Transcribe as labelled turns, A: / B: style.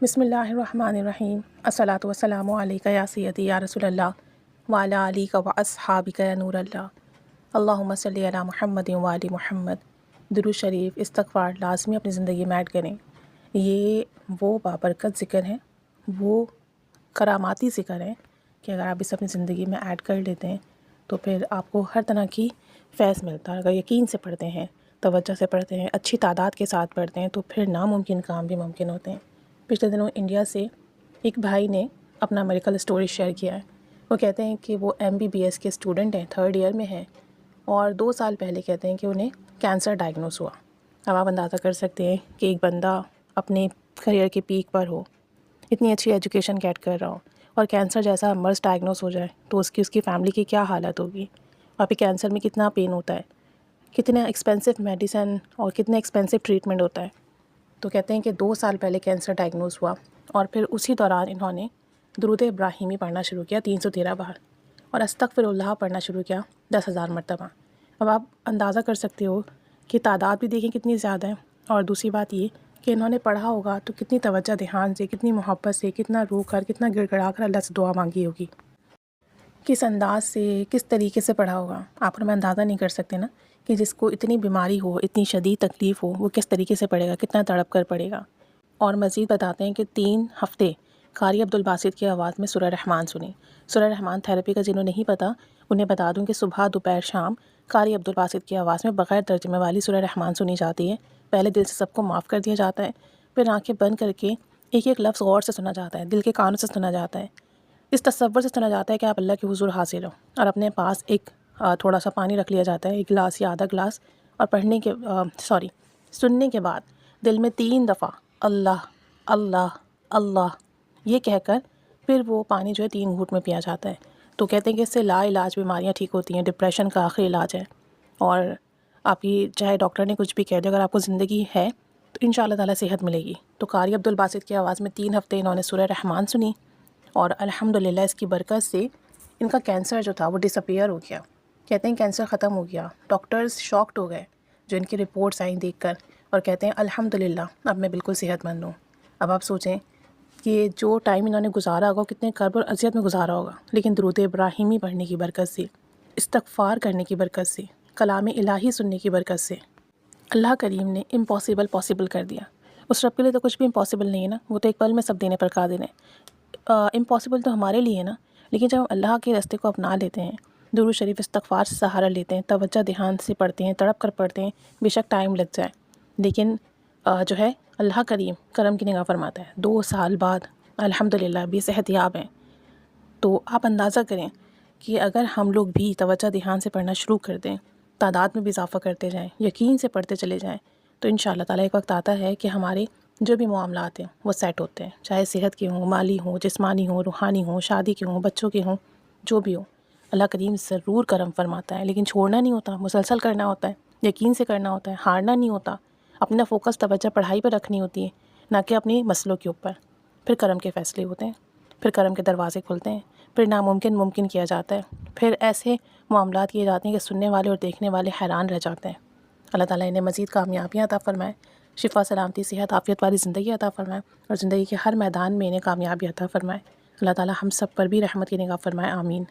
A: بسم اللہ الرحمن الرحیم الصلاۃ والسلام علیک یا سیدی یا رسول اللہ وعلی آلک و اصحابک یا نور اللہ اللہم صلی علی محمد و آل محمد۔ درود شریف استغفار لازمی اپنی زندگی میں ایڈ کریں۔ یہ وہ بابرکت ذکر ہیں، وہ کراماتی ذکر ہیں کہ اگر آپ اسے اپنی زندگی میں ایڈ کر لیتے ہیں تو پھر آپ کو ہر طرح کی فیض ملتا ہے۔ اگر یقین سے پڑھتے ہیں، توجہ سے پڑھتے ہیں، اچھی تعداد کے ساتھ پڑھتے ہیں تو پھر ناممکن کام بھی ممکن ہوتے ہیں۔ پچھلے دنوں انڈیا سے ایک بھائی نے اپنا میڈیکل اسٹوری شیئر کیا ہے۔ وہ کہتے ہیں کہ وہ MBBS کے اسٹوڈنٹ ہیں، 3rd ایئر میں ہیں، اور 2 سال پہلے کہتے ہیں کہ انہیں کینسر ڈائگنوز ہوا۔ اب آپ اندازہ کر سکتے ہیں کہ ایک بندہ اپنے کریئر کے پیک پر ہو، اتنی اچھی ایجوکیشن گیٹ کر رہا ہو، اور کینسر جیسا مرض ڈائگنوز ہو جائے تو اس کی فیملی کی کیا حالت ہوگی، اور پھر کینسر میں کتنا پین ہوتا ہے، کتنا ایکسپینسو میڈیسن اور کتنا ایکسپینسو ٹریٹمنٹ ہوتا ہے۔ تو کہتے ہیں کہ 2 سال پہلے کینسر ڈائگنوز ہوا، اور پھر اسی دوران انہوں نے درود ابراہیمی پڑھنا شروع کیا 313 بار، اور استغفر اللہ پڑھنا شروع کیا 10,000 مرتبہ۔ اب آپ اندازہ کر سکتے ہو کہ تعداد بھی دیکھیں کتنی زیادہ ہے، اور دوسری بات یہ کہ انہوں نے پڑھا ہوگا تو کتنی توجہ دھیان سے، کتنی محبت سے، کتنا رو کر، کتنا گڑ گڑا کر اللہ سے دعا مانگی ہوگی، کس انداز سے، کس طریقے سے پڑھا ہوگا۔ آپ اور میں اندازہ نہیں کر سکتے نا کہ جس کو اتنی بیماری ہو، اتنی شدید تکلیف ہو، وہ کس طریقے سے پڑھے گا، کتنا تڑپ کر پڑھے گا۔ اور مزید بتاتے ہیں کہ 3 ہفتے قاری عبدالباسط کی آواز میں سورہ رحمان سنی۔ سورہ رحمان تھیراپی کا جنہوں نہیں پتہ انہیں بتا دوں کہ صبح، دوپہر، شام قاری عبدالباسط کی آواز میں بغیر ترجمے والی سورہ رحمان سنی جاتی ہے۔ پہلے دل سے سب کو معاف کر دیا جاتا ہے، پھر آنکھیں بند کر کے ایک ایک لفظ غور سے سنا جاتا ہے، دل کے کانوں سے سنا جاتا ہے، اس تصور سے سنا جاتا ہے کہ آپ اللہ کے حضور حاضر ہو، اور اپنے پاس ایک تھوڑا سا پانی رکھ لیا جاتا ہے، 1 گلاس یا آدھا گلاس، اور سننے کے بعد دل میں 3 دفعہ اللہ اللہ اللہ یہ کہہ کر پھر وہ پانی جو ہے 3 گھونٹ میں پیا جاتا ہے۔ تو کہتے ہیں کہ اس سے لا علاج بیماریاں ٹھیک ہوتی ہیں، ڈپریشن کا آخری علاج ہے، اور آپ کی چاہے ڈاکٹر نے کچھ بھی کہہ دیا، اگر آپ کو زندگی ہے تو انشاءاللہ تعالیٰ صحت ملے گی۔ تو قاری عبدالباسط کی آواز میں 3 ہفتے انہوں نے سورہ رحمان سنی، اور الحمدللہ اس کی برکت سے ان کا کینسر جو تھا وہ ڈس اپیئر ہو گیا۔ کہتے ہیں کینسر ختم ہو گیا، ڈاکٹرز شاکڈ ہو گئے جو ان کی رپورٹس آئیں دیکھ کر، اور کہتے ہیں الحمدللہ اب میں بالکل صحت مند ہوں۔ اب آپ سوچیں کہ جو ٹائم انہوں نے گزارا ہوگا کتنے کرب اور اذیت میں گزارا ہوگا، لیکن درود ابراہیمی پڑھنے کی برکت سے، استغفار کرنے کی برکت سے، کلام الہی سننے کی برکت سے اللہ کریم نے امپاسبل پاسبل کر دیا۔ اس رب کے لیے تو کچھ بھی امپاسبل نہیں ہے نا، وہ تو ایک پل میں سب دینے پر قادر ہے۔ امپاسبل تو ہمارے لیے ہے نا، لیکن جب ہم اللہ کے راستے کو اپنا لیتے ہیں، درود شریف استغفار سے سہارا لیتے ہیں، توجہ دھیان سے پڑھتے ہیں، تڑپ کر پڑھتے ہیں، بے شک ٹائم لگ جائے، لیکن جو ہے اللہ کریم کرم کی نگاہ فرماتا ہے۔ 2 سال بعد الحمدللہ بھی صحت یاب ہیں۔ تو آپ اندازہ کریں کہ اگر ہم لوگ بھی توجہ دھیان سے پڑھنا شروع کر دیں، تعداد میں بھی اضافہ کرتے جائیں، یقین سے پڑھتے چلے جائیں، تو انشاءاللہ تعالیٰ ایک وقت آتا ہے کہ ہمارے جو بھی معاملات ہیں وہ سیٹ ہوتے ہیں، چاہے صحت کے ہوں، مالی ہوں، جسمانی ہوں، روحانی ہوں، شادی کے ہوں، بچوں کے ہوں، جو بھی ہوں۔ اللہ کریم ضرور کرم فرماتا ہے، لیکن چھوڑنا نہیں ہوتا، مسلسل کرنا ہوتا ہے، یقین سے کرنا ہوتا ہے، ہارنا نہیں ہوتا، اپنا فوکس توجہ پڑھائی پر رکھنی ہوتی ہے، نہ کہ اپنی مسئلوں کے اوپر۔ پھر کرم کے فیصلے ہوتے ہیں، پھر کرم کے دروازے کھلتے ہیں، پھر ناممکن ممکن کیا جاتا ہے، پھر ایسے معاملات کیے جاتے ہیں کہ سننے والے اور دیکھنے والے حیران رہ جاتے ہیں۔ اللہ تعالیٰ انہیں مزید کامیابیاں عطا فرمائے، شفا، سلامتی، صحت، عافیت والی زندگی عطا فرمائے، اور زندگی کے ہر میدان میں انہیں کامیابی عطا فرمائے۔ اللہ تعالیٰ ہم سب پر بھی رحمت کی نگاہ فرمائے، آمین۔